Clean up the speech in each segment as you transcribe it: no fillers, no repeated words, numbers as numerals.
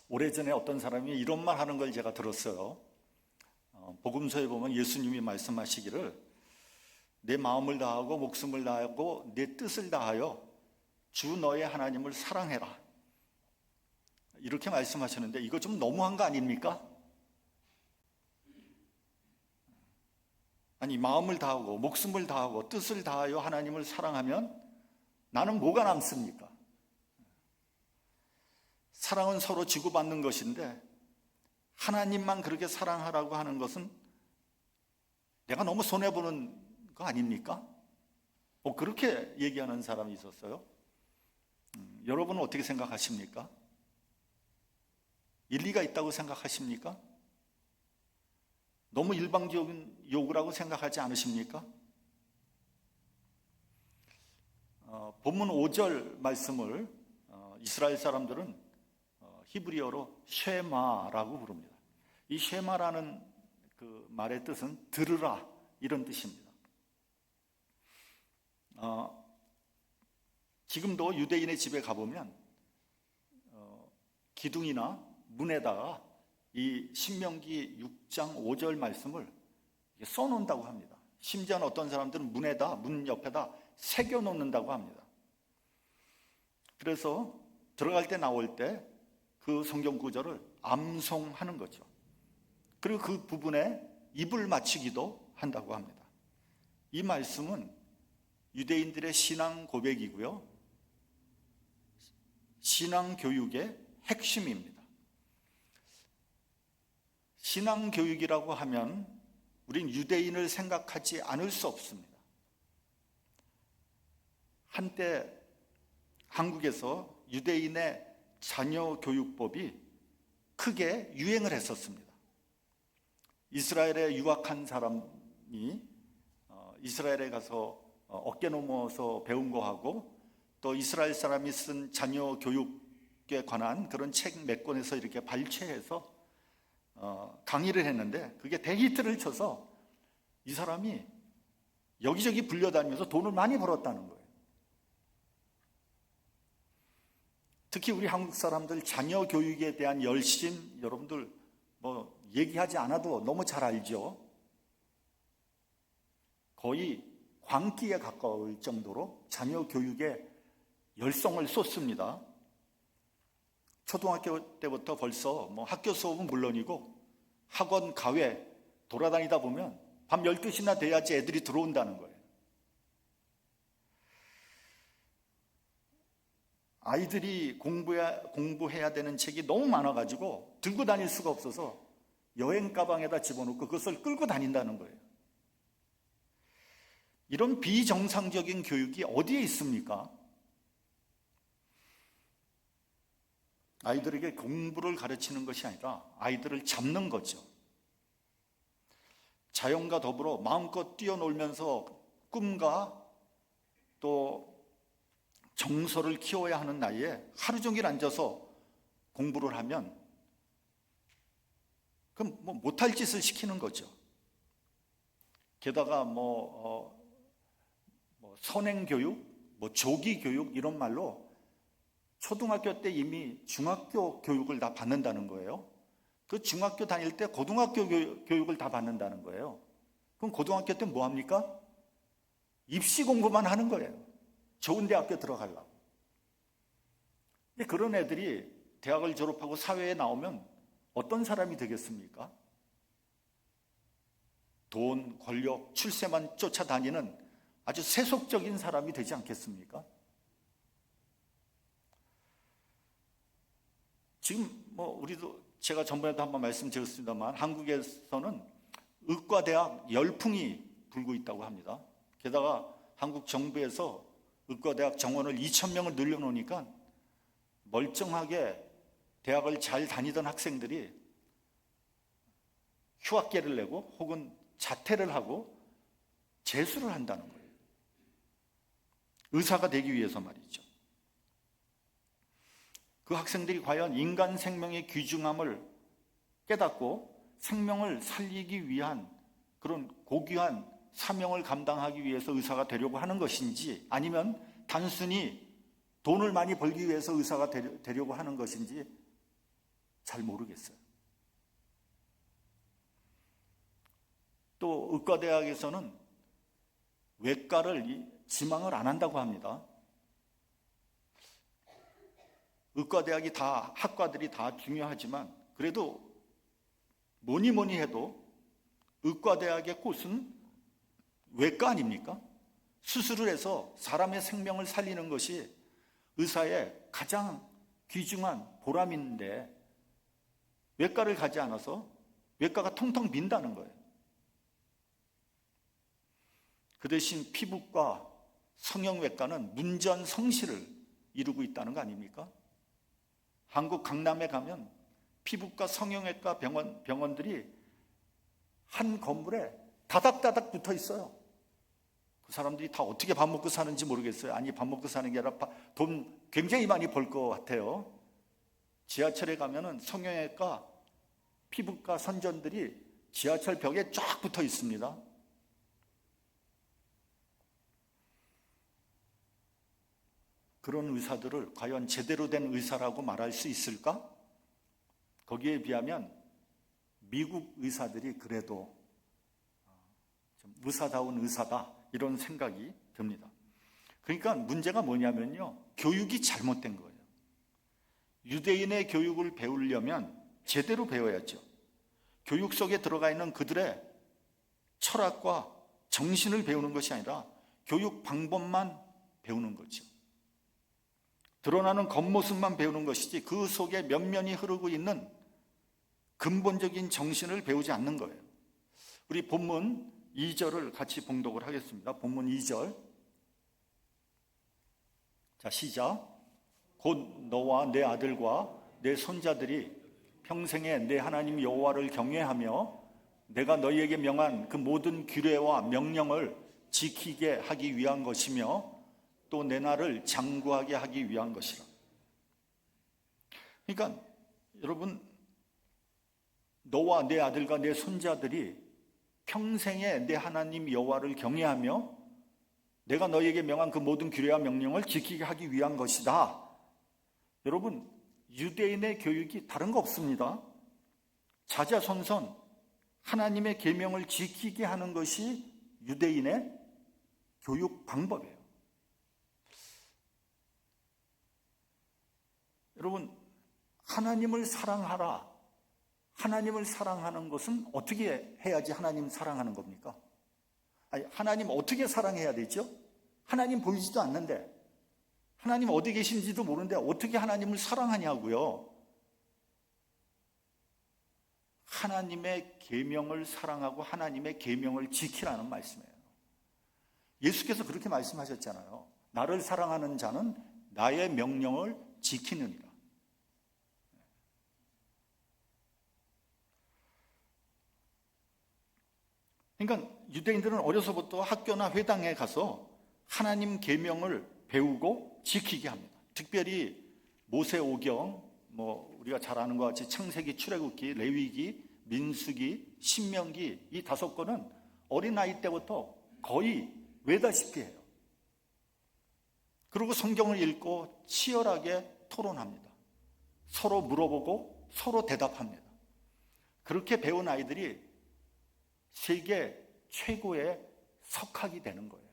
오래전에 어떤 사람이 이런 말 하는 걸 제가 들었어요. 복음서에 보면 예수님이 말씀하시기를 내 마음을 다하고 목숨을 다하고 내 뜻을 다하여 주 너의 하나님을 사랑해라, 이렇게 말씀하셨는데 이거 좀 너무한 거 아닙니까? 아니, 마음을 다하고 목숨을 다하고 뜻을 다하여 하나님을 사랑하면 나는 뭐가 남습니까? 사랑은 서로 주고받는 것인데 하나님만 그렇게 사랑하라고 하는 것은 내가 너무 손해보는 거 아닙니까? 그렇게 얘기하는 사람이 있었어요. 여러분은 어떻게 생각하십니까? 일리가 있다고 생각하십니까? 너무 일방적인 요구라고 생각하지 않으십니까? 본문 5절 말씀을 이스라엘 사람들은 히브리어로 쉐마라고 부릅니다. 이 쉐마라는 그 말의 뜻은 들으라, 이런 뜻입니다. 지금도 유대인의 집에 가보면 기둥이나 문에다가 이 신명기 6장 5절 말씀을 써놓는다고 합니다. 심지어는 어떤 사람들은 문 옆에다 새겨놓는다고 합니다. 그래서 들어갈 때 나올 때 그 성경 구절을 암송하는 거죠. 그리고 그 부분에 입을 맞추기도 한다고 합니다. 이 말씀은 유대인들의 신앙 고백이고요, 신앙 교육의 핵심입니다. 신앙 교육이라고 하면 우린 유대인을 생각하지 않을 수 없습니다. 한때 한국에서 유대인의 자녀 교육법이 크게 유행을 했었습니다. 이스라엘에 유학한 사람이 이스라엘에 가서 어깨 넘어서 배운 거하고 또 이스라엘 사람이 쓴 자녀 교육에 관한 그런 책 몇 권에서 이렇게 발췌해서 강의를 했는데 그게 대히트를 쳐서 이 사람이 여기저기 불려다니면서 돈을 많이 벌었다는 거예요. 특히 우리 한국 사람들 자녀 교육에 대한 열심, 여러분들 얘기하지 않아도 너무 잘 알죠. 거의 광기에 가까울 정도로 자녀 교육에 열성을 쏟습니다. 초등학교 때부터 벌써 학교 수업은 물론이고 학원, 가외 돌아다니다 보면 밤 12시나 돼야지 애들이 들어온다는 거예요. 아이들이 공부해야 되는 책이 너무 많아가지고 들고 다닐 수가 없어서 여행 가방에다 집어넣고 그것을 끌고 다닌다는 거예요. 이런 비정상적인 교육이 어디에 있습니까? 아이들에게 공부를 가르치는 것이 아니라 아이들을 잡는 거죠. 자연과 더불어 마음껏 뛰어놀면서 꿈과 또 정서를 키워야 하는 나이에 하루 종일 앉아서 공부를 하면 그럼 못할 짓을 시키는 거죠. 게다가 선행교육, 조기교육 이런 말로 초등학교 때 이미 중학교 교육을 다 받는다는 거예요. 그 중학교 다닐 때 고등학교 교육을 다 받는다는 거예요. 그럼 고등학교 때 뭐 합니까? 입시 공부만 하는 거예요. 좋은 대학교 들어가려고. 근데 그런 애들이 대학을 졸업하고 사회에 나오면 어떤 사람이 되겠습니까? 돈, 권력, 출세만 쫓아다니는 아주 세속적인 사람이 되지 않겠습니까? 지금 우리도 제가 전번에도 한번 말씀드렸습니다만 한국에서는 의과대학 열풍이 불고 있다고 합니다. 게다가 한국 정부에서 의과대학 정원을 2,000명을 늘려놓으니까 멀쩡하게 대학을 잘 다니던 학생들이 휴학계를 내고 혹은 자퇴를 하고 재수를 한다는 거예요. 의사가 되기 위해서 말이죠. 그 학생들이 과연 인간 생명의 귀중함을 깨닫고 생명을 살리기 위한 그런 고귀한 사명을 감당하기 위해서 의사가 되려고 하는 것인지 아니면 단순히 돈을 많이 벌기 위해서 의사가 되려고 하는 것인지 잘 모르겠어요. 또 의과대학에서는 외과를 지망을 안 한다고 합니다. 의과대학이 다, 학과들이 다 중요하지만 그래도 뭐니 해도 의과대학의 꽃은 외과 아닙니까? 수술을 해서 사람의 생명을 살리는 것이 의사의 가장 귀중한 보람인데 외과를 가지 않아서 외과가 텅텅 빈다는 거예요. 그 대신 피부과, 성형외과는 문전성시를 이루고 있다는 거 아닙니까? 한국 강남에 가면 피부과, 성형외과 병원들이 한 건물에 다닥다닥 붙어 있어요. 그 사람들이 다 어떻게 밥 먹고 사는지 모르겠어요. 아니, 밥 먹고 사는 게 아니라 돈 굉장히 많이 벌 것 같아요. 지하철에 가면은 성형외과, 피부과 선전들이 지하철 벽에 쫙 붙어 있습니다. 그런 의사들을 과연 제대로 된 의사라고 말할 수 있을까? 거기에 비하면 미국 의사들이 그래도 좀 의사다운 의사다, 이런 생각이 듭니다. 그러니까 문제가 뭐냐면요, 교육이 잘못된 거예요. 유대인의 교육을 배우려면 제대로 배워야죠. 교육 속에 들어가 있는 그들의 철학과 정신을 배우는 것이 아니라 교육 방법만 배우는 거죠. 드러나는 겉모습만 배우는 것이지 그 속에 면면이 흐르고 있는 근본적인 정신을 배우지 않는 거예요. 우리 본문 2절을 같이 봉독을 하겠습니다. 본문 2절. 자, 시작. 곧 너와 내 아들과 내 손자들이 평생에 내 하나님 여호와를 경외하며 내가 너희에게 명한 그 모든 규례와 명령을 지키게 하기 위한 것이며 또 내 나를 장구하게 하기 위한 것이라. 그러니까 여러분, 너와 내 아들과 내 손자들이 평생에 내 하나님 여호와를 경외하며 내가 너희에게 명한 그 모든 규례와 명령을 지키게 하기 위한 것이다. 여러분, 유대인의 교육이 다른 거 없습니다. 자자손손 하나님의 계명을 지키게 하는 것이 유대인의 교육 방법이에요. 여러분, 하나님을 사랑하라. 하나님을 사랑하는 것은 어떻게 해야지 하나님 사랑하는 겁니까? 아니, 하나님 어떻게 사랑해야 되죠? 하나님 보이지도 않는데, 하나님 어디 계신지도 모르는데 어떻게 하나님을 사랑하냐고요. 하나님의 계명을 사랑하고 하나님의 계명을 지키라는 말씀이에요. 예수께서 그렇게 말씀하셨잖아요. 나를 사랑하는 자는 나의 명령을 지키느니라. 그러니까 유대인들은 어려서부터 학교나 회당에 가서 하나님 계명을 배우고 지키게 합니다. 특별히 모세오경, 우리가 잘 아는 것 같이 창세기, 출애굽기, 레위기, 민수기, 신명기, 이 5권은 어린아이 때부터 거의 외다시피 해요. 그리고 성경을 읽고 치열하게 토론합니다. 서로 물어보고 서로 대답합니다. 그렇게 배운 아이들이 세계 최고의 석학이 되는 거예요.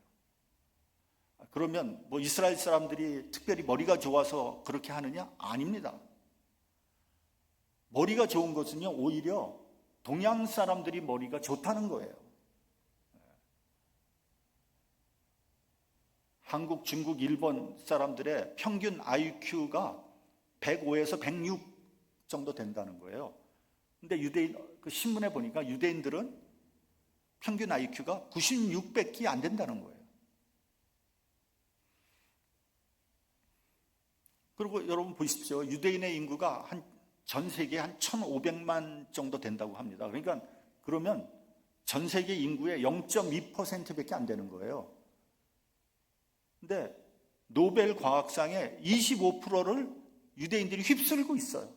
그러면 이스라엘 사람들이 특별히 머리가 좋아서 그렇게 하느냐? 아닙니다. 머리가 좋은 것은요, 오히려 동양 사람들이 머리가 좋다는 거예요. 한국, 중국, 일본 사람들의 평균 IQ가 105에서 106 정도 된다는 거예요. 근데 유대인, 그 신문에 보니까 유대인들은 평균 IQ가 96밖에 안 된다는 거예요. 그리고 여러분 보십시오. 유대인의 인구가 전 세계에 한 1,500만 정도 된다고 합니다. 그러니까 그러면 전 세계 인구의 0.2%밖에 안 되는 거예요. 근데 노벨 과학상의 25%를 유대인들이 휩쓸고 있어요.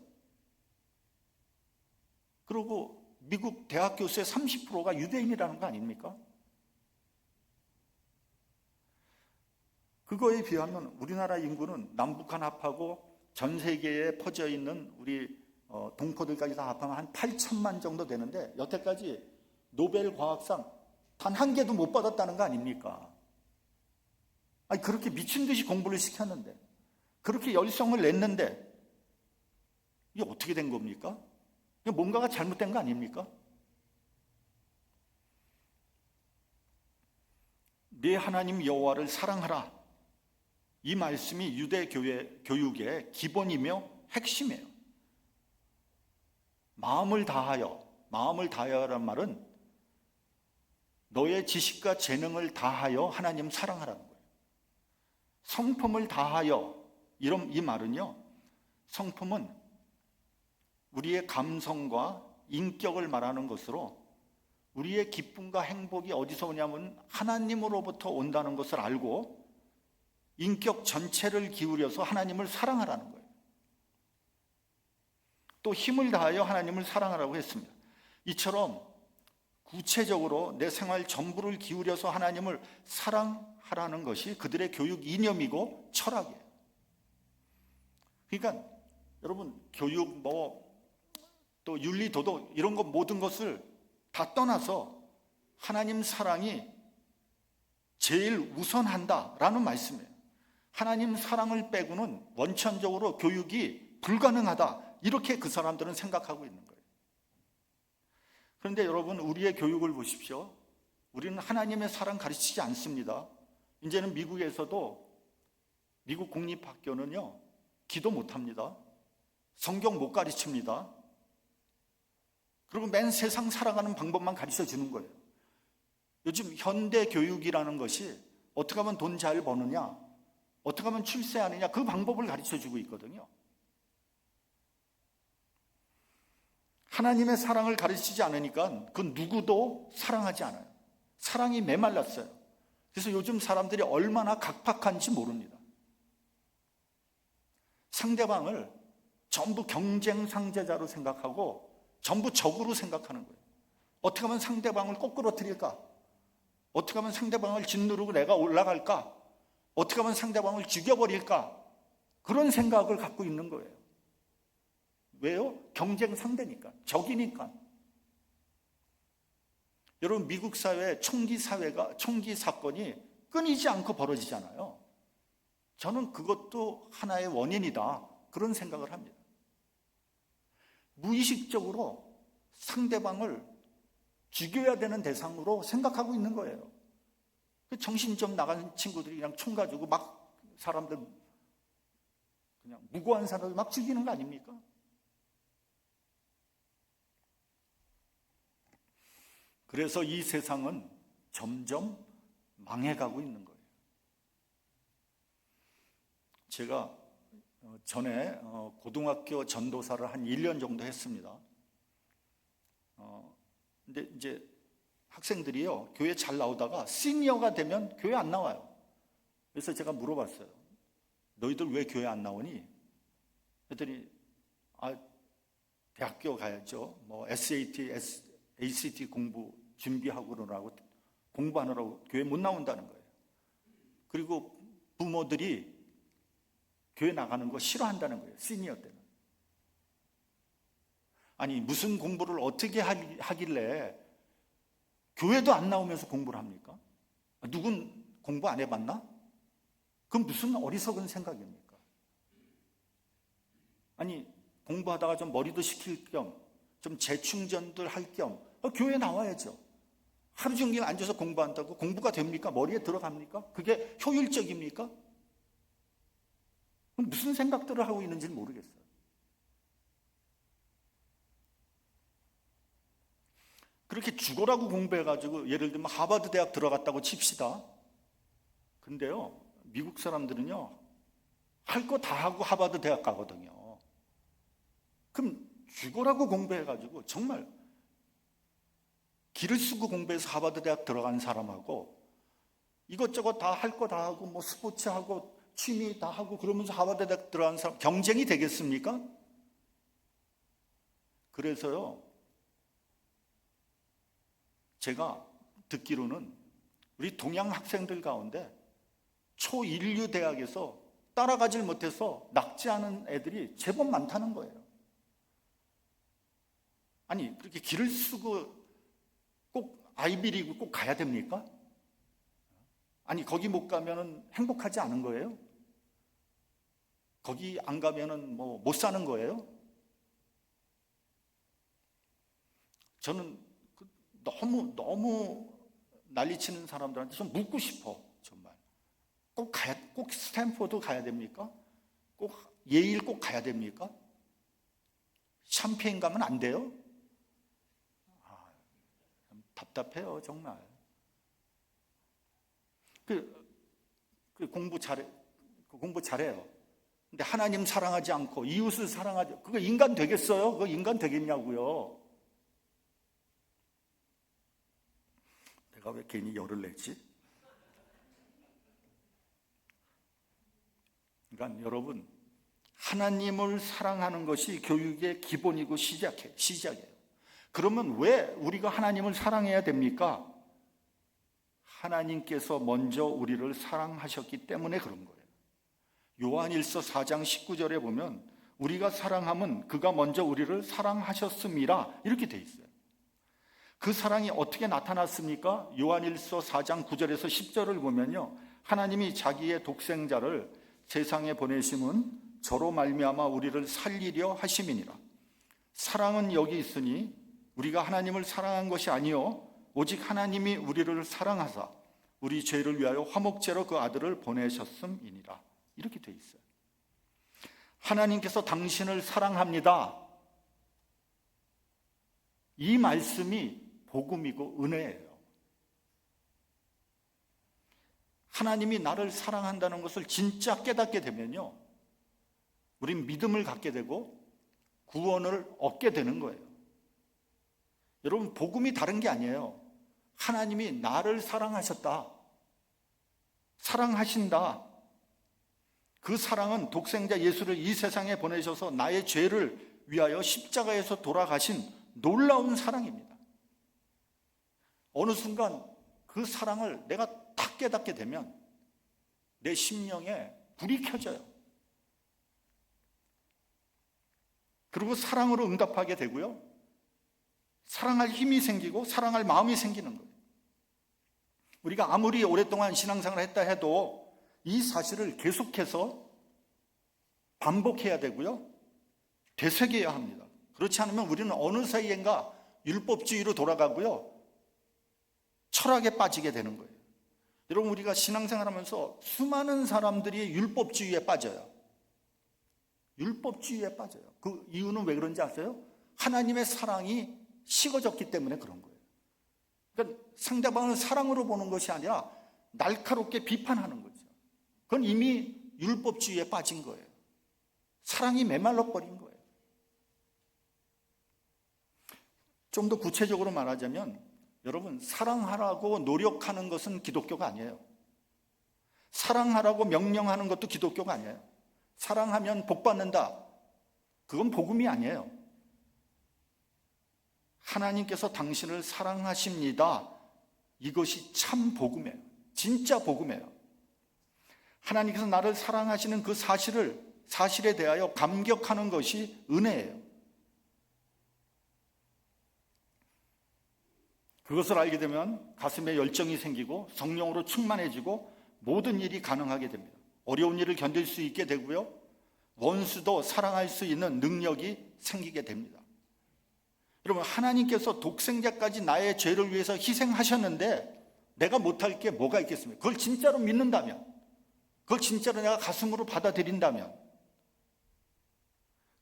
그리고 미국 대학 교수의 30%가 유대인이라는 거 아닙니까? 그거에 비하면 우리나라 인구는 남북한 합하고 전 세계에 퍼져 있는 우리 동포들까지 다 합하면 한 8천만 정도 되는데 여태까지 노벨 과학상 단 한 개도 못 받았다는 거 아닙니까? 아니, 그렇게 미친 듯이 공부를 시켰는데, 그렇게 열성을 냈는데 이게 어떻게 된 겁니까? 이게 뭔가가 잘못된 거 아닙니까? 네 하나님 여호와를 사랑하라. 이 말씀이 유대 교육의 기본이며 핵심이에요. 마음을 다하여란 말은 너의 지식과 재능을 다하여 하나님 사랑하라는 거예요. 성품을 다하여, 이 말은요, 성품은 우리의 감성과 인격을 말하는 것으로 우리의 기쁨과 행복이 어디서 오냐면 하나님으로부터 온다는 것을 알고 인격 전체를 기울여서 하나님을 사랑하라는 거예요. 또 힘을 다하여 하나님을 사랑하라고 했습니다. 이처럼 구체적으로 내 생활 전부를 기울여서 하나님을 사랑하라는 것이 그들의 교육 이념이고 철학이에요. 그러니까 여러분, 교육 또 윤리 도덕 이런 것 모든 것을 다 떠나서 하나님 사랑이 제일 우선한다라는 말씀이에요. 하나님 사랑을 빼고는 원천적으로 교육이 불가능하다, 이렇게 그 사람들은 생각하고 있는 거예요. 그런데 여러분, 우리의 교육을 보십시오. 우리는 하나님의 사랑 가르치지 않습니다. 이제는 미국에서도 미국 공립학교는요, 기도 못합니다. 성경 못 가르칩니다. 그리고 맨 세상 살아가는 방법만 가르쳐 주는 거예요. 요즘 현대 교육이라는 것이 어떻게 하면 돈 잘 버느냐, 어떻게 하면 출세하느냐, 그 방법을 가르쳐 주고 있거든요. 하나님의 사랑을 가르치지 않으니까 그 누구도 사랑하지 않아요. 사랑이 메말랐어요. 그래서 요즘 사람들이 얼마나 각박한지 모릅니다. 상대방을 전부 경쟁 상대자로 생각하고 전부 적으로 생각하는 거예요. 어떻게 하면 상대방을 꼬꾸라뜨릴까? 어떻게 하면 상대방을 짓누르고 내가 올라갈까? 어떻게 하면 상대방을 죽여버릴까? 그런 생각을 갖고 있는 거예요. 왜요? 경쟁 상대니까, 적이니까. 여러분, 미국 사회 총기 사건이 끊이지 않고 벌어지잖아요. 저는 그것도 하나의 원인이다, 그런 생각을 합니다. 무의식적으로 상대방을 죽여야 되는 대상으로 생각하고 있는 거예요. 정신 좀 나간 친구들이 그냥 총 가지고 막 사람들, 그냥 무고한 사람을 막 죽이는 거 아닙니까? 그래서 이 세상은 점점 망해가고 있는 거예요. 제가 전에 고등학교 전도사를 한 1년 정도 했습니다. 근데 이제 학생들이요, 교회 잘 나오다가 시니어가 되면 교회 안 나와요. 그래서 제가 물어봤어요. 너희들 왜 교회 안 나오니? 그랬더니 대학교 가야죠. SAT, ACT 공부 준비하고 그러라고, 공부하느라고 교회 못 나온다는 거예요. 그리고 부모들이 교회 나가는 거 싫어한다는 거예요. 시니어 때는. 아니, 무슨 공부를 어떻게 하길래 교회도 안 나오면서 공부를 합니까? 누군 공부 안 해봤나? 그건 무슨 어리석은 생각입니까? 아니, 공부하다가 좀 머리도 식힐 겸, 좀 재충전들 할 겸 교회 나와야죠. 하루 종일 앉아서 공부한다고 공부가 됩니까? 머리에 들어갑니까? 그게 효율적입니까? 무슨 생각들을 하고 있는지는 모르겠어요. 그렇게 죽어라고 공부해가지고 예를 들면 하버드 대학 들어갔다고 칩시다. 근데요, 미국 사람들은요, 할 거 다 하고 하버드 대학 가거든요. 그럼 죽어라고 공부해가지고 정말 기를 쓰고 공부해서 하버드 대학 들어간 사람하고 이것저것 다 할 거 다 하고 스포츠하고 취미 다 하고 그러면서 하버드 대학 들어간 사람, 경쟁이 되겠습니까? 그래서요, 제가 듣기로는 우리 동양 학생들 가운데 초인류 대학에서 따라가질 못해서 낙제하는 애들이 제법 많다는 거예요. 아니, 그렇게 길을 쓰고 꼭 아이비리그 꼭 가야 됩니까? 아니, 거기 못 가면은 행복하지 않은 거예요? 거기 안 가면은 뭐 못 사는 거예요? 저는 너무 난리치는 사람들한테 좀 묻고 싶어. 정말 꼭 스탠포드 가야 됩니까? 꼭 예일 꼭 가야 됩니까? 샴페인 가면 안 돼요? 답답해요, 정말. 공부 잘해요. 근데 하나님 사랑하지 않고 이웃을 사랑하지, 그거 인간 되겠어요? 그거 인간 되겠냐고요? 내가 왜 괜히 열을 내지? 그러니까 여러분, 하나님을 사랑하는 것이 교육의 기본이고 시작이에요. 그러면 왜 우리가 하나님을 사랑해야 됩니까? 하나님께서 먼저 우리를 사랑하셨기 때문에 그런 거예요. 요한일서 4장 19절에 보면 우리가 사랑함은 그가 먼저 우리를 사랑하셨음이라 이렇게 돼 있어요. 그 사랑이 어떻게 나타났습니까? 요한일서 4장 9절에서 10절을 보면요, 하나님이 자기의 독생자를 세상에 보내심은 저로 말미암아 우리를 살리려 하심이니라. 사랑은 여기 있으니 우리가 하나님을 사랑한 것이 아니요 오직 하나님이 우리를 사랑하사 우리 죄를 위하여 화목제로 그 아들을 보내셨음이니라. 이렇게 돼 있어요. 하나님께서 당신을 사랑합니다. 이 말씀이 복음이고 은혜예요. 하나님이 나를 사랑한다는 것을 진짜 깨닫게 되면요, 우린 믿음을 갖게 되고 구원을 얻게 되는 거예요. 여러분, 복음이 다른 게 아니에요. 하나님이 나를 사랑하셨다, 사랑하신다. 그 사랑은 독생자 예수를 이 세상에 보내셔서 나의 죄를 위하여 십자가에서 돌아가신 놀라운 사랑입니다. 어느 순간 그 사랑을 내가 딱 깨닫게 되면 내 심령에 불이 켜져요. 그리고 사랑으로 응답하게 되고요, 사랑할 힘이 생기고 사랑할 마음이 생기는 거예요. 우리가 아무리 오랫동안 신앙생활을 했다 해도 이 사실을 계속해서 반복해야 되고요, 되새겨야 합니다. 그렇지 않으면 우리는 어느 사이엔가 율법주의로 돌아가고요, 철학에 빠지게 되는 거예요. 여러분, 우리가 신앙생활하면서 수많은 사람들이 율법주의에 빠져요. 율법주의에 빠져요. 그 이유는 왜 그런지 아세요? 하나님의 사랑이 식어졌기 때문에 그런 거예요. 그러니까 상대방을 사랑으로 보는 것이 아니라 날카롭게 비판하는 거죠. 그건 이미 율법주의에 빠진 거예요. 사랑이 메말라 버린 거예요. 좀 더 구체적으로 말하자면, 여러분, 사랑하라고 노력하는 것은 기독교가 아니에요. 사랑하라고 명령하는 것도 기독교가 아니에요. 사랑하면 복 받는다, 그건 복음이 아니에요. 하나님께서 당신을 사랑하십니다, 이것이 참 복음이에요. 진짜 복음이에요. 하나님께서 나를 사랑하시는 그 사실에 대하여 감격하는 것이 은혜예요. 그것을 알게 되면 가슴에 열정이 생기고 성령으로 충만해지고 모든 일이 가능하게 됩니다. 어려운 일을 견딜 수 있게 되고요, 원수도 사랑할 수 있는 능력이 생기게 됩니다. 여러분, 하나님께서 독생자까지 나의 죄를 위해서 희생하셨는데 내가 못할 게 뭐가 있겠습니까? 그걸 진짜로 믿는다면, 그걸 진짜로 내가 가슴으로 받아들인다면,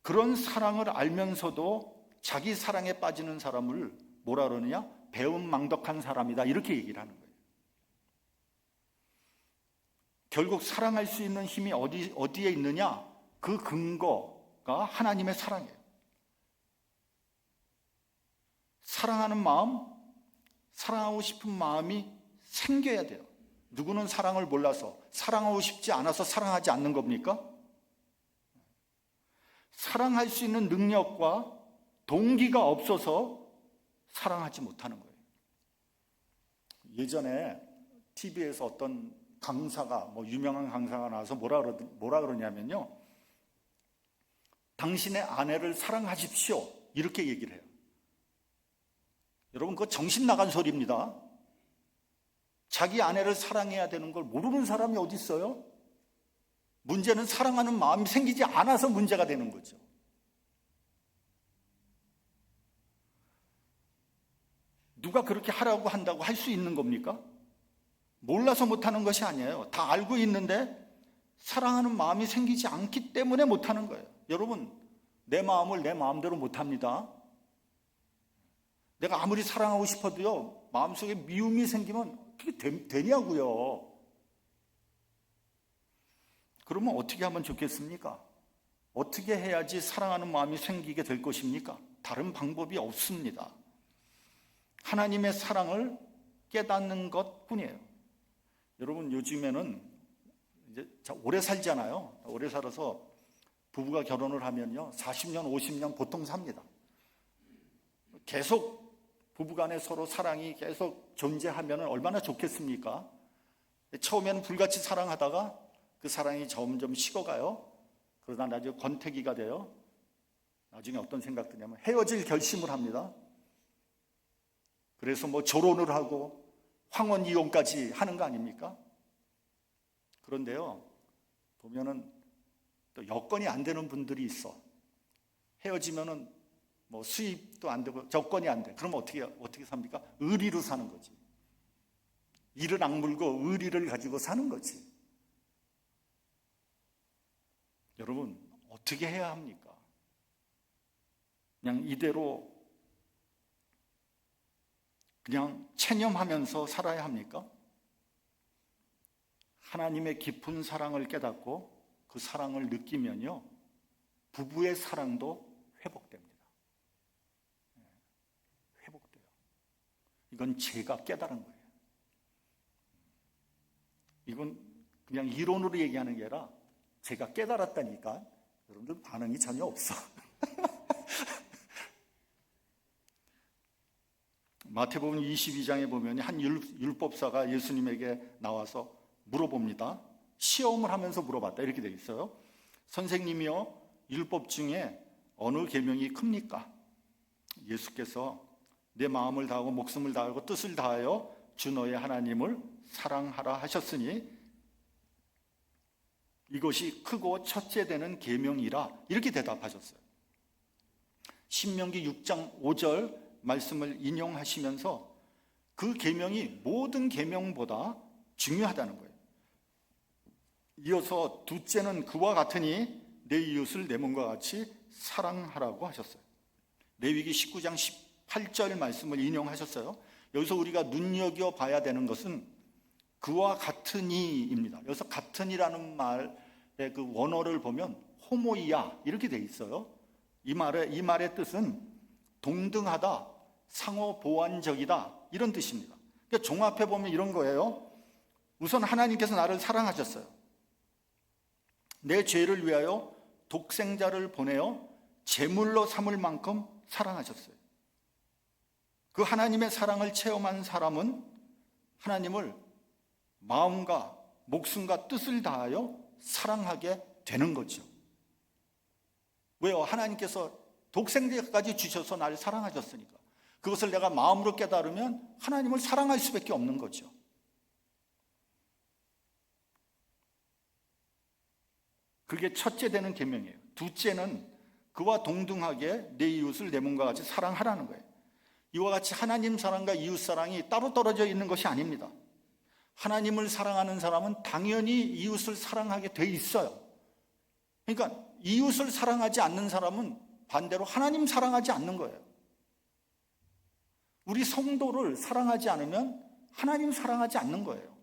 그런 사랑을 알면서도 자기 사랑에 빠지는 사람을 뭐라 그러느냐? 배은망덕한 사람이다, 이렇게 얘기를 하는 거예요. 결국 사랑할 수 있는 힘이 어디에 있느냐? 그 근거가 하나님의 사랑이에요. 사랑하는 마음, 사랑하고 싶은 마음이 생겨야 돼요. 누구는 사랑을 몰라서, 사랑하고 싶지 않아서 사랑하지 않는 겁니까? 사랑할 수 있는 능력과 동기가 없어서 사랑하지 못하는 거예요. 예전에 TV에서 어떤 강사가, 유명한 강사가 나와서 뭐라 그러냐면요. 당신의 아내를 사랑하십시오. 이렇게 얘기를 해요. 여러분, 그거 정신 나간 소리입니다. 자기 아내를 사랑해야 되는 걸 모르는 사람이 어디 있어요? 문제는 사랑하는 마음이 생기지 않아서 문제가 되는 거죠. 누가 그렇게 하라고 한다고 할 수 있는 겁니까? 몰라서 못하는 것이 아니에요. 다 알고 있는데 사랑하는 마음이 생기지 않기 때문에 못하는 거예요. 여러분, 내 마음을 내 마음대로 못합니다. 내가 아무리 사랑하고 싶어도요, 마음속에 미움이 생기면 어떻게 되냐고요. 그러면 어떻게 하면 좋겠습니까? 어떻게 해야지 사랑하는 마음이 생기게 될 것입니까? 다른 방법이 없습니다. 하나님의 사랑을 깨닫는 것뿐이에요. 여러분, 요즘에는 이제 오래 살잖아요. 오래 살아서 부부가 결혼을 하면요, 40년, 50년 보통 삽니다. 계속 부부간에 서로 사랑이 계속 존재하면 얼마나 좋겠습니까? 처음에는 불같이 사랑하다가 그 사랑이 점점 식어가요. 그러다 나중에 권태기가 돼요. 나중에 어떤 생각 드냐면 헤어질 결심을 합니다. 그래서 결혼을 하고 황혼 이혼까지 하는 거 아닙니까? 그런데요, 보면은 또 여건이 안 되는 분들이 있어. 헤어지면은 수입도 안 되고 여건이 안 돼. 그러면 어떻게 삽니까? 의리로 사는 거지. 이를 악물고 의리를 가지고 사는 거지. 여러분, 어떻게 해야 합니까? 그냥 이대로 그냥 체념하면서 살아야 합니까? 하나님의 깊은 사랑을 깨닫고 그 사랑을 느끼면요, 부부의 사랑도 회복됩니다. 회복돼요. 이건 제가 깨달은 거예요. 이건 그냥 이론으로 얘기하는 게 아니라 제가 깨달았다니까. 여러분들 반응이 전혀 없어. 마태복음 22장에 보면 한 율법사가 예수님에게 나와서 물어봅니다. 시험을 하면서 물어봤다. 이렇게 되어 있어요. 선생님이요, 율법 중에 어느 계명이 큽니까? 예수께서 내 마음을 다하고 목숨을 다하고 뜻을 다하여 주 너의 하나님을 사랑하라 하셨으니 이것이 크고 첫째 되는 계명이라, 이렇게 대답하셨어요. 신명기 6장 5절 말씀을 인용하시면서 그 계명이 모든 계명보다 중요하다는 거예요. 이어서 둘째는 그와 같으니 내 이웃을 내 몸과 같이 사랑하라고 하셨어요. 레위기 19장 18절 말씀을 인용하셨어요. 여기서 우리가 눈여겨봐야 되는 것은 그와 같으니입니다. 여기서 같으니라는 말의 그 원어를 보면 호모이아 이렇게 돼 있어요. 이 말의 뜻은 동등하다, 상호 보완적이다, 이런 뜻입니다. 그러니까 종합해 보면 이런 거예요. 우선 하나님께서 나를 사랑하셨어요. 내 죄를 위하여 독생자를 보내어 제물로 삼을 만큼 사랑하셨어요. 그 하나님의 사랑을 체험한 사람은 하나님을 마음과 목숨과 뜻을 다하여 사랑하게 되는 거죠. 왜요? 하나님께서 독생자까지 주셔서 나를 사랑하셨으니까. 그것을 내가 마음으로 깨달으면 하나님을 사랑할 수밖에 없는 거죠. 그게 첫째 되는 계명이에요. 둘째는 그와 동등하게 내 이웃을 내 몸과 같이 사랑하라는 거예요. 이와 같이 하나님 사랑과 이웃 사랑이 따로 떨어져 있는 것이 아닙니다. 하나님을 사랑하는 사람은 당연히 이웃을 사랑하게 돼 있어요. 그러니까 이웃을 사랑하지 않는 사람은 반대로 하나님 사랑하지 않는 거예요. 우리 성도를 사랑하지 않으면 하나님 사랑하지 않는 거예요.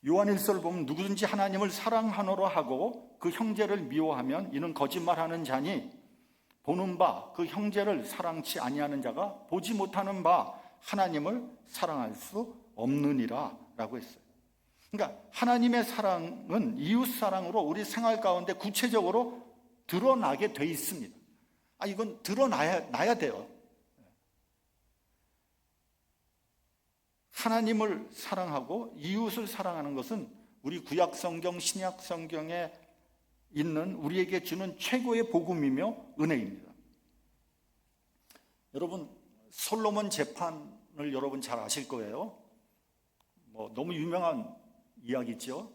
요한일서를 보면 누구든지 하나님을 사랑하노라 하고 그 형제를 미워하면 이는 거짓말하는 자니 보는 바 그 형제를 사랑치 아니하는 자가 보지 못하는 바 하나님을 사랑할 수 없느니라 라고 했어요. 그러니까 하나님의 사랑은 이웃 사랑으로 우리 생활 가운데 구체적으로 드러나게 돼 있습니다. 이건 드러나야 돼요. 하나님을 사랑하고 이웃을 사랑하는 것은 우리 구약 성경, 신약 성경에 있는 우리에게 주는 최고의 복음이며 은혜입니다. 여러분, 솔로몬 재판을 여러분 잘 아실 거예요. 너무 유명한 이야기죠.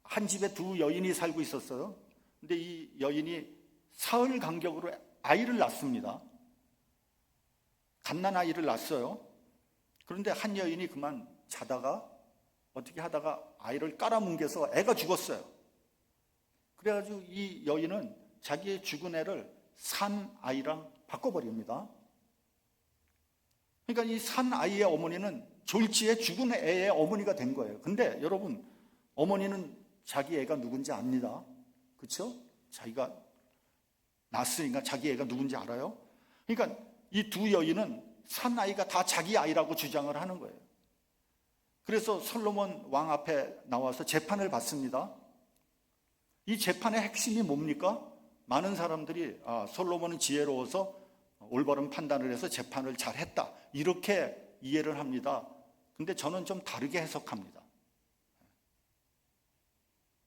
한 집에 두 여인이 살고 있었어요. 근데 이 여인이 사흘 간격으로 아이를 낳습니다. 갓난 아이를 낳았어요. 그런데 한 여인이 그만 자다가 어떻게 하다가 아이를 깔아뭉개서 애가 죽었어요. 그래가지고 이 여인은 자기의 죽은 애를 산 아이랑 바꿔버립니다. 그러니까 이 산 아이의 어머니는 졸지에 죽은 애의 어머니가 된 거예요. 근데 여러분, 어머니는 자기 애가 누군지 압니다. 그렇죠? 자기가 낳았으니까 자기 애가 누군지 알아요. 그러니까 이 두 여인은 산 아이가 다 자기 아이라고 주장을 하는 거예요. 그래서 솔로몬 왕 앞에 나와서 재판을 받습니다. 이 재판의 핵심이 뭡니까? 많은 사람들이 솔로몬은 지혜로워서 올바른 판단을 해서 재판을 잘했다, 이렇게 이해를 합니다. 근데 저는 좀 다르게 해석합니다.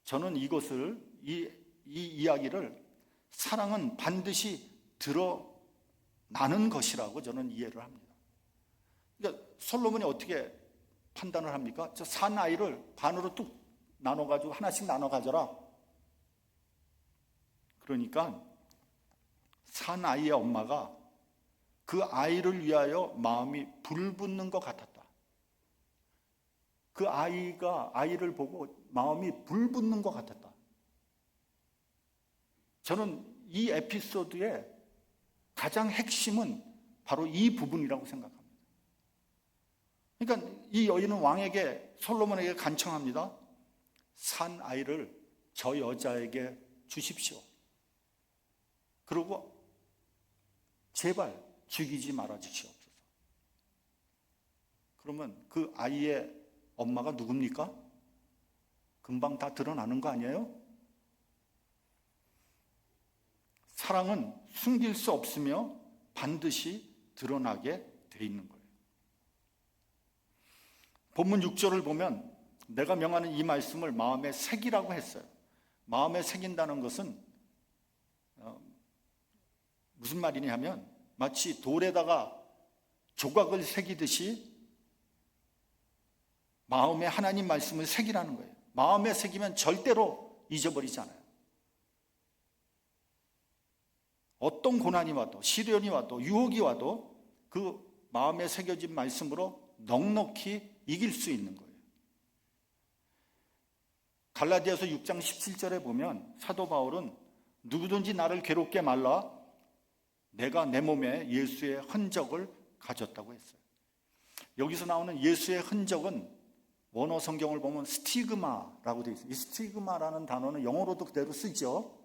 저는 이것을 이 이야기를 사랑은 반드시 드러나는 것이라고 저는 이해를 합니다. 그러니까 솔로몬이 어떻게 판단을 합니까? 저 산 아이를 반으로 뚝 나눠가지고 하나씩 나눠 가져라. 그러니까 산 아이의 엄마가 그 아이를 위하여 마음이 불붙는 것 같았다. 그 아이가 아이를 보고 마음이 불붙는 것 같았다. 저는 이 에피소드의 가장 핵심은 바로 이 부분이라고 생각합니다. 그러니까 이 여인은 왕에게, 솔로몬에게 간청합니다. 산 아이를 저 여자에게 주십시오. 그리고 제발 죽이지 말아 주시옵소서. 그러면 그 아이의 엄마가 누굽니까? 금방 다 드러나는 거 아니에요? 사랑은 숨길 수 없으며 반드시 드러나게 돼 있는 거예요. 본문 6절을 보면 내가 명하는 이 말씀을 마음에 새기라고 했어요. 마음에 새긴다는 것은 무슨 말이냐 하면 마치 돌에다가 조각을 새기듯이 마음에 하나님 말씀을 새기라는 거예요. 마음에 새기면 절대로 잊어버리지 않아요. 어떤 고난이 와도, 시련이 와도, 유혹이 와도 그 마음에 새겨진 말씀으로 넉넉히 이길 수 있는 거예요. 갈라디아서 6장 17절에 보면 사도 바울은 누구든지 나를 괴롭게 말라, 내가 내 몸에 예수의 흔적을 가졌다고 했어요. 여기서 나오는 예수의 흔적은 원어 성경을 보면 스티그마라고 되어 있어요. 이 스티그마라는 단어는 영어로도 그대로 쓰죠.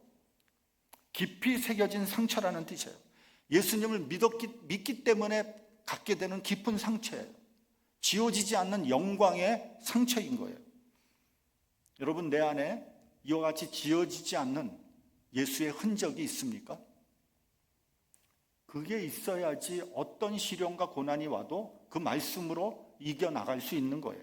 깊이 새겨진 상처라는 뜻이에요. 예수님을 믿기 때문에 갖게 되는 깊은 상처예요. 지워지지 않는 영광의 상처인 거예요. 여러분, 내 안에 이와 같이 지워지지 않는 예수의 흔적이 있습니까? 그게 있어야지 어떤 시련과 고난이 와도 그 말씀으로 이겨나갈 수 있는 거예요.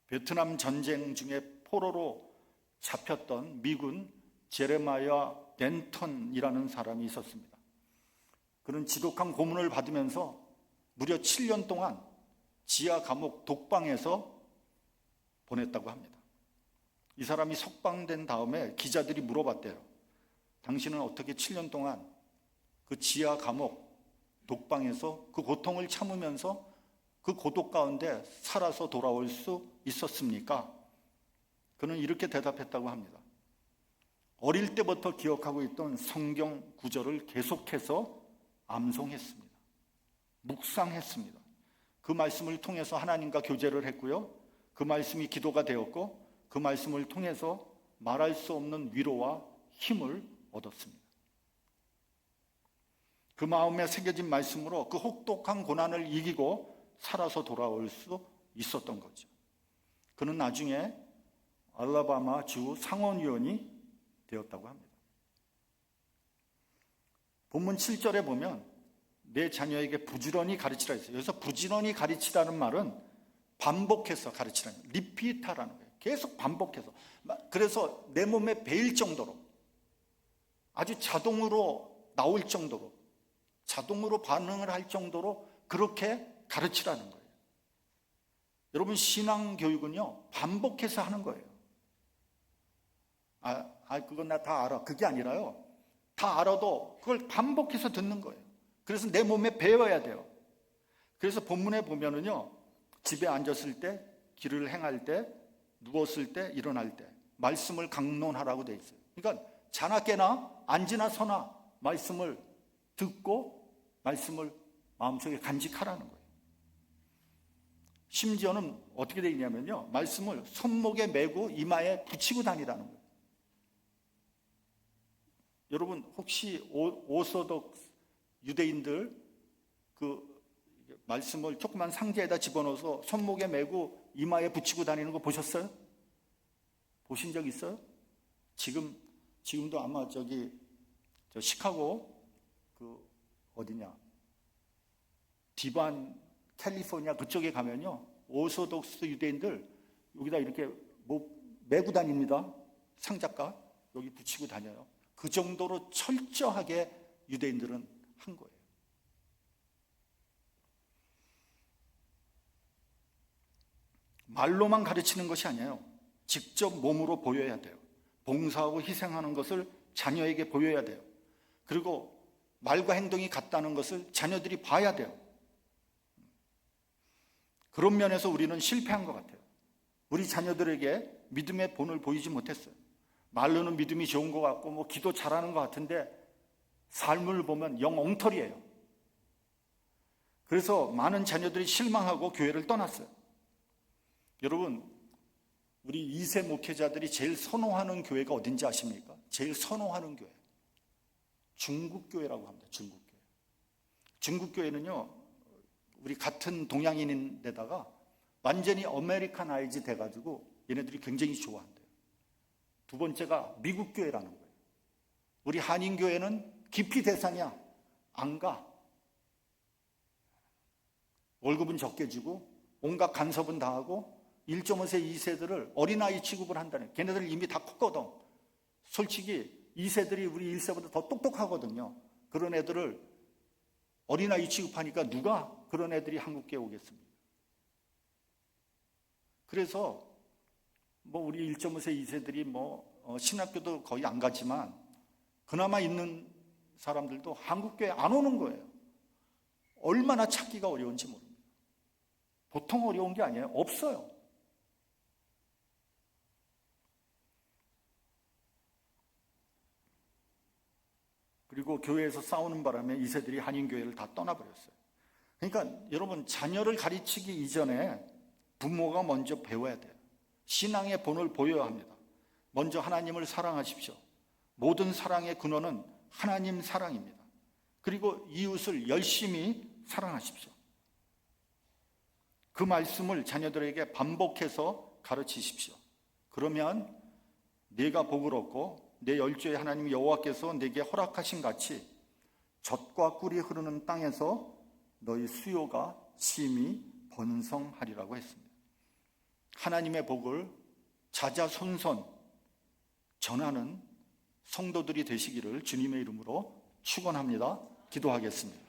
베트남 전쟁 중에 포로로 잡혔던 미군 제레마야 덴턴이라는 사람이 있었습니다. 그는 지독한 고문을 받으면서 무려 7년 동안 지하 감옥 독방에서 보냈다고 합니다. 이 사람이 석방된 다음에 기자들이 물어봤대요. 당신은 어떻게 7년 동안 그 지하 감옥 독방에서 그 고통을 참으면서 그 고독 가운데 살아서 돌아올 수 있었습니까? 그는 이렇게 대답했다고 합니다. 어릴 때부터 기억하고 있던 성경 구절을 계속해서 암송했습니다. 묵상했습니다. 그 말씀을 통해서 하나님과 교제를 했고요. 그 말씀이 기도가 되었고 그 말씀을 통해서 말할 수 없는 위로와 힘을 얻었습니다. 그 마음에 새겨진 말씀으로 그 혹독한 고난을 이기고 살아서 돌아올 수 있었던 거죠. 그는 나중에 알라바마 주 상원의원이 되었다고 합니다. 본문 7절에 보면 내 자녀에게 부지런히 가르치라 했어요. 여기서 부지런히 가르치라는 말은 반복해서 가르치라는 거예요. 리피트하라는 거예요. 계속 반복해서. 그래서 내 몸에 배일 정도로, 아주 자동으로 나올 정도로, 자동으로 반응을 할 정도로 그렇게 가르치라는 거예요. 여러분, 신앙 교육은요, 반복해서 하는 거예요. 그건 나 다 알아. 그게 아니라요, 다 알아도 그걸 반복해서 듣는 거예요. 그래서 내 몸에 배워야 돼요. 그래서 본문에 보면은요, 집에 앉았을 때, 길을 행할 때, 누웠을 때, 일어날 때 말씀을 강론하라고 돼 있어요. 그러니까 자나 깨나 앉으나 서나 말씀을 듣고 말씀을 마음속에 간직하라는 거예요. 심지어는 어떻게 되어 있냐면요, 말씀을 손목에 메고 이마에 붙이고 다니라는 거예요. 여러분, 혹시 오소독스 유대인들 그 말씀을 조그만 상자에다 집어넣어서 손목에 메고 이마에 붙이고 다니는 거 보셨어요? 보신 적 있어요? 지금도 아마 저 시카고 어디냐, 디반 캘리포니아 그쪽에 가면요, 오소독스 유대인들 여기다 이렇게 메고 다닙니다. 상자가 여기 붙이고 다녀요. 그 정도로 철저하게 유대인들은 한 거예요. 말로만 가르치는 것이 아니에요. 직접 몸으로 보여야 돼요. 봉사하고 희생하는 것을 자녀에게 보여야 돼요. 그리고 말과 행동이 같다는 것을 자녀들이 봐야 돼요. 그런 면에서 우리는 실패한 것 같아요. 우리 자녀들에게 믿음의 본을 보이지 못했어요. 말로는 믿음이 좋은 것 같고 기도 잘하는 것 같은데 삶을 보면 영 엉터리예요. 그래서 많은 자녀들이 실망하고 교회를 떠났어요. 여러분, 우리 2세 목회자들이 제일 선호하는 교회가 어딘지 아십니까? 제일 선호하는 교회, 중국교회라고 합니다. 중국교회. 중국교회는요, 우리 같은 동양인인데다가 완전히 아메리카나이즈 돼가지고 얘네들이 굉장히 좋아한대요. 두 번째가 미국교회라는 거예요. 우리 한인교회는 기피 대상이야. 안 가. 월급은 적게 주고 온갖 간섭은 다 하고 1.5세, 2세들을 어린아이 취급을 한다는 거예요. 걔네들 이미 다 컸거든. 솔직히 2세들이 우리 1세보다 더 똑똑하거든요. 그런 애들을 어린아이 취급하니까 누가 그런 애들이 한국교회 오겠습니까? 그래서 우리 1.5세, 2세들이 신학교도 거의 안 가지만 그나마 있는 사람들도 한국교회 안 오는 거예요. 얼마나 찾기가 어려운지 모릅니다. 보통 어려운 게 아니에요. 없어요. 그리고 교회에서 싸우는 바람에 2세들이 한인교회를 다 떠나버렸어요. 그러니까 여러분, 자녀를 가르치기 이전에 부모가 먼저 배워야 돼요. 신앙의 본을 보여야 합니다. 먼저 하나님을 사랑하십시오. 모든 사랑의 근원은 하나님 사랑입니다. 그리고 이웃을 열심히 사랑하십시오. 그 말씀을 자녀들에게 반복해서 가르치십시오. 그러면 내가 복을 얻고 내 열조의 하나님 여호와께서 내게 허락하신 같이 젖과 꿀이 흐르는 땅에서 너희 수요가 심히 번성하리라고 했습니다. 하나님의 복을 자자손손 전하는 성도들이 되시기를 주님의 이름으로 축원합니다. 기도하겠습니다.